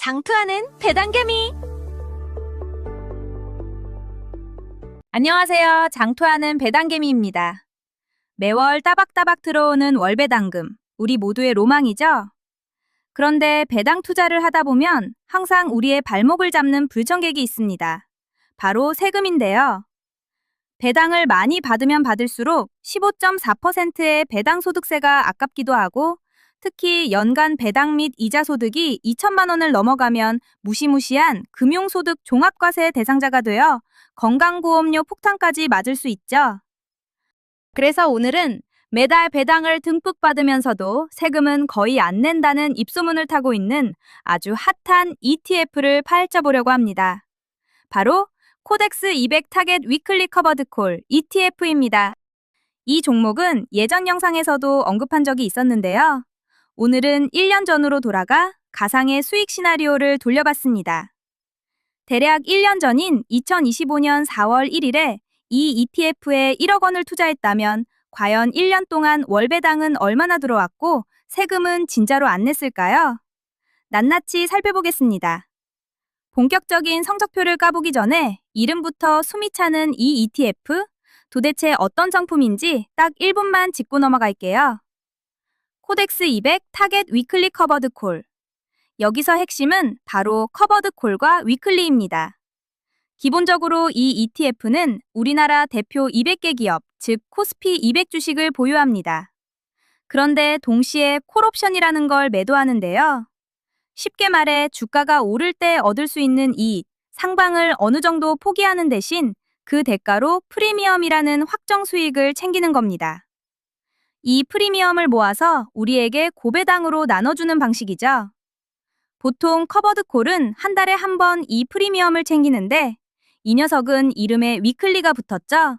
장투하는 배당개미. 안녕하세요. 장투하는 배당개미입니다. 매월 따박따박 들어오는 월배당금, 우리 모두의 로망이죠? 그런데 배당 투자를 하다 보면 항상 우리의 발목을 잡는 불청객이 있습니다. 바로 세금인데요. 배당을 많이 받으면 받을수록 15.4%의 배당소득세가 아깝기도 하고, 특히 연간 배당 및 이자 소득이 2천만 원을 넘어가면 무시무시한 금융소득 종합과세 대상자가 되어 건강보험료 폭탄까지 맞을 수 있죠. 그래서 오늘은 매달 배당을 듬뿍 받으면서도 세금은 거의 안 낸다는 입소문을 타고 있는 아주 핫한 ETF를 파헤쳐보려고 합니다. 바로 코덱스 200 타겟 위클리 커버드 콜 ETF입니다. 이 종목은 예전 영상에서도 언급한 적이 있었는데요. 오늘은 1년 전으로 돌아가 가상의 수익 시나리오를 돌려봤습니다. 대략 1년 전인 2025년 4월 1일에 이 ETF에 1억 원을 투자했다면 과연 1년 동안 월배당은 얼마나 들어왔고 세금은 진짜로 안 냈을까요? 낱낱이 살펴보겠습니다. 본격적인 성적표를 까보기 전에 이름부터 숨이 차는 이 ETF, 도대체 어떤 상품인지 딱 1분만 짚고 넘어갈게요. 코덱스 200 타겟 위클리 커버드 콜. 여기서 핵심은 바로 커버드 콜과 위클리입니다. 기본적으로 이 ETF는 우리나라 대표 200개 기업, 즉 코스피 200 주식을 보유합니다. 그런데 동시에 콜옵션이라는 걸 매도하는데요. 쉽게 말해 주가가 오를 때 얻을 수 있는 이익, 상방을 어느 정도 포기하는 대신 그 대가로 프리미엄이라는 확정 수익을 챙기는 겁니다. 이 프리미엄을 모아서 우리에게 고배당으로 나눠주는 방식이죠. 보통 커버드 콜은 한 달에 한 번 이 프리미엄을 챙기는데 이 녀석은 이름에 위클리가 붙었죠.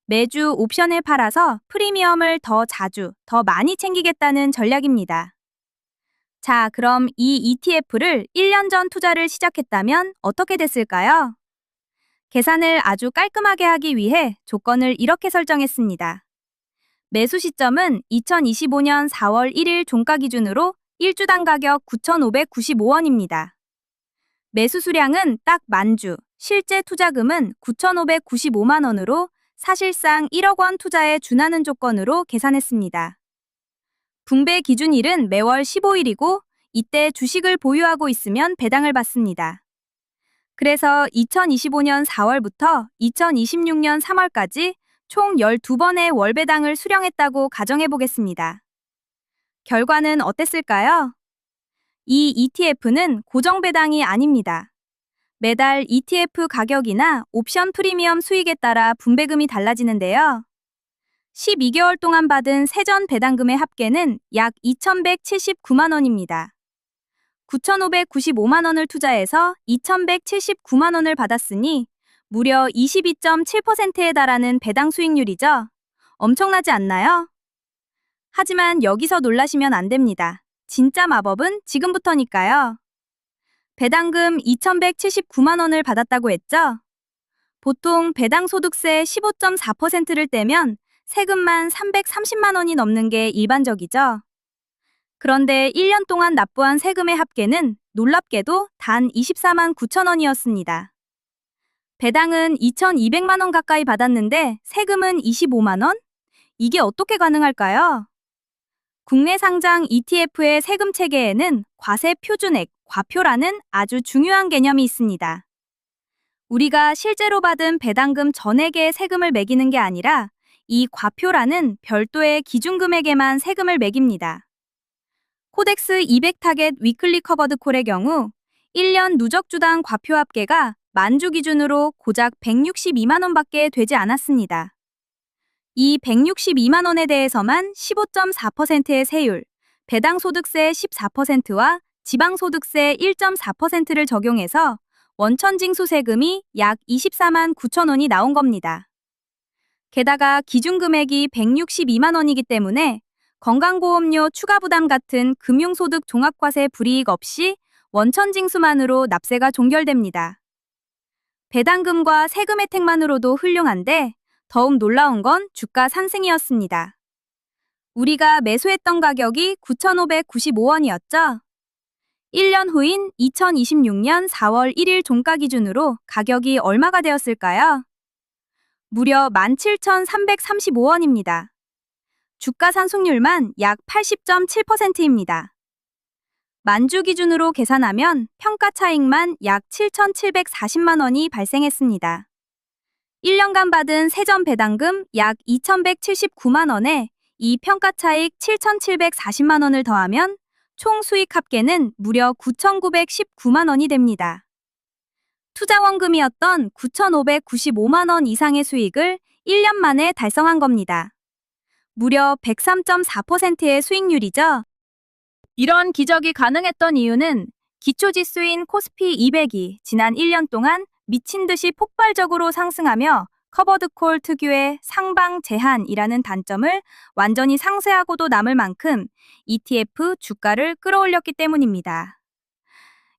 매주 옵션을 팔아서 프리미엄을 더 자주, 더 많이 챙기겠다는 전략입니다. 자, 그럼 이 ETF를 1년 전 투자를 시작했다면 어떻게 됐을까요? 계산을 아주 깔끔하게 하기 위해 조건을 이렇게 설정했습니다. 매수 시점은 2025년 4월 1일 종가 기준으로 1주당 가격 9,595원입니다. 매수 수량은 딱 만주, 실제 투자금은 9,595만 원으로 사실상 1억 원 투자에 준하는 조건으로 계산했습니다. 분배 기준일은 매월 15일이고 이때 주식을 보유하고 있으면 배당을 받습니다. 그래서 2025년 4월부터 2026년 3월까지 총 12번의 월배당을 수령했다고 가정해보겠습니다. 결과는 어땠을까요? 이 ETF는 고정배당이 아닙니다. 매달 ETF 가격이나 옵션 프리미엄 수익에 따라 분배금이 달라지는데요. 12개월 동안 받은 세전 배당금의 합계는 약 2,179만 원입니다. 9,595만 원을 투자해서 2,179만 원을 받았으니 무려 22.7%에 달하는 배당 수익률이죠. 엄청나지 않나요? 하지만 여기서 놀라시면 안 됩니다. 진짜 마법은 지금부터니까요. 배당금 2,179만 원을 받았다고 했죠? 보통 배당소득세 15.4%를 떼면 세금만 330만 원이 넘는 게 일반적이죠. 그런데 1년 동안 납부한 세금의 합계는 놀랍게도 단 24만 9천 원이었습니다. 배당은 2,200만 원 가까이 받았는데 세금은 25만 원? 이게 어떻게 가능할까요? 국내 상장 ETF의 세금 체계에는 과세 표준액, 과표라는 아주 중요한 개념이 있습니다. 우리가 실제로 받은 배당금 전액의 세금을 매기는 게 아니라 이 과표라는 별도의 기준금액에만 세금을 매깁니다. 코덱스 200 타겟 위클리 커버드 콜의 경우 1년 누적주당 과표 합계가 만주 기준으로 고작 162만 원밖에 되지 않았습니다. 이 162만 원에 대해서만 15.4%의 세율, 배당소득세 14%와 지방소득세 1.4%를 적용해서 원천징수세금이 약 24만 9천 원이 나온 겁니다. 게다가 기준금액이 162만 원이기 때문에 건강보험료 추가 부담 같은 금융소득 종합과세 불이익 없이 원천징수만으로 납세가 종결됩니다. 배당금과 세금 혜택만으로도 훌륭한데 더욱 놀라운 건 주가 상승이었습니다. 우리가 매수했던 가격이 9,595원이었죠? 1년 후인 2026년 4월 1일 종가 기준으로 가격이 얼마가 되었을까요? 무려 17,335원입니다. 주가 상승률만 약 80.7%입니다. 만주 기준으로 계산하면 평가 차익만 약 7,740만 원이 발생했습니다. 1년간 받은 세전 배당금 약 2,179만 원에 이 평가 차익 7,740만 원을 더하면 총 수익 합계는 무려 9,919만 원이 됩니다. 투자 원금이었던 9,595만 원 이상의 수익을 1년 만에 달성한 겁니다. 무려 103.4%의 수익률이죠. 이런 기적이 가능했던 이유는 기초지수인 코스피 200이 지난 1년 동안 미친 듯이 폭발적으로 상승하며 커버드콜 특유의 상방 제한이라는 단점을 완전히 상쇄하고도 남을 만큼 ETF 주가를 끌어올렸기 때문입니다.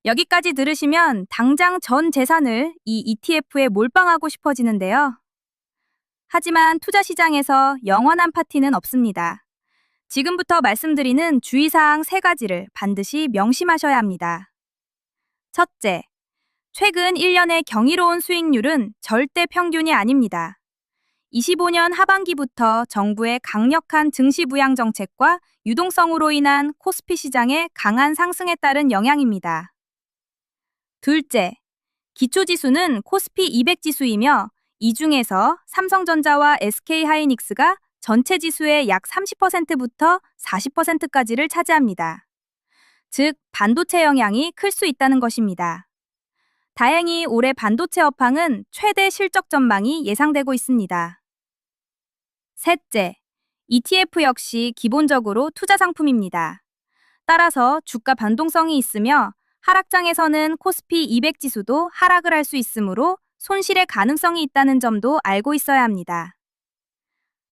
여기까지 들으시면 당장 전 재산을 이 ETF에 몰빵하고 싶어지는데요. 하지만 투자 시장에서 영원한 파티는 없습니다. 지금부터 말씀드리는 주의사항 3가지를 반드시 명심하셔야 합니다. 첫째, 최근 1년의 경이로운 수익률은 절대 평균이 아닙니다. 25년 하반기부터 정부의 강력한 증시 부양 정책과 유동성으로 인한 코스피 시장의 강한 상승에 따른 영향입니다. 둘째, 기초지수는 코스피 200 지수이며 이 중에서 삼성전자와 SK하이닉스가 전체 지수의 약 30%부터 40%까지를 차지합니다. 즉, 반도체 영향이 클 수 있다는 것입니다. 다행히 올해 반도체 업황은 최대 실적 전망이 예상되고 있습니다. 셋째, ETF 역시 기본적으로 투자 상품입니다. 따라서 주가 변동성이 있으며 하락장에서는 코스피 200 지수도 하락을 할 수 있으므로 손실의 가능성이 있다는 점도 알고 있어야 합니다.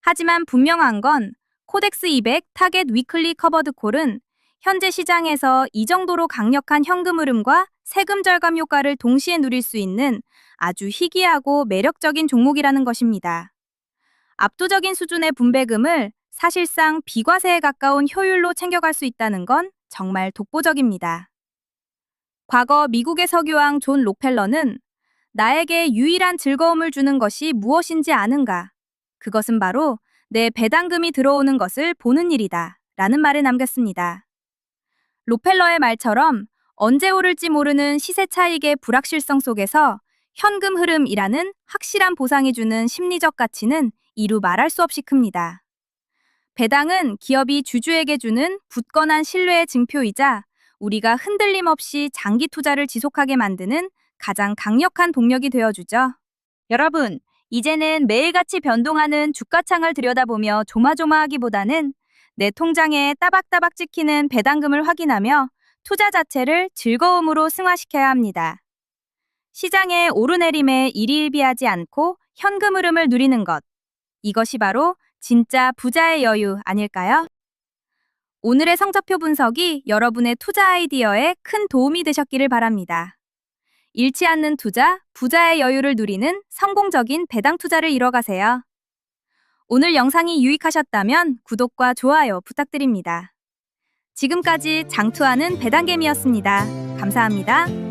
하지만 분명한 건 코덱스 200 타겟 위클리 커버드 콜은 현재 시장에서 이 정도로 강력한 현금 흐름과 세금 절감 효과를 동시에 누릴 수 있는 아주 희귀하고 매력적인 종목이라는 것입니다. 압도적인 수준의 분배금을 사실상 비과세에 가까운 효율로 챙겨갈 수 있다는 건 정말 독보적입니다. 과거 미국의 석유왕 존 록펠러는 나에게 유일한 즐거움을 주는 것이 무엇인지 아는가? 그것은 바로 내 배당금이 들어오는 것을 보는 일이다 라는 말을 남겼습니다. 록펠러의 말처럼 언제 오를지 모르는 시세 차익의 불확실성 속에서 현금 흐름이라는 확실한 보상이 주는 심리적 가치는 이루 말할 수 없이 큽니다. 배당은 기업이 주주에게 주는 굳건한 신뢰의 증표이자 우리가 흔들림 없이 장기 투자를 지속하게 만드는 가장 강력한 동력이 되어주죠. 여러분, 이제는 매일같이 변동하는 주가창을 들여다보며 조마조마하기보다는 내 통장에 따박따박 찍히는 배당금을 확인하며 투자 자체를 즐거움으로 승화시켜야 합니다. 시장의 오르내림에 일희일비하지 않고 현금 흐름을 누리는 것. 이것이 바로 진짜 부자의 여유 아닐까요? 오늘의 성적표 분석이 여러분의 투자 아이디어에 큰 도움이 되셨기를 바랍니다. 잃지 않는 투자, 부자의 여유를 누리는 성공적인 배당 투자를 이뤄가세요. 오늘 영상이 유익하셨다면 구독과 좋아요 부탁드립니다. 지금까지 장투하는 배당개미였습니다. 감사합니다.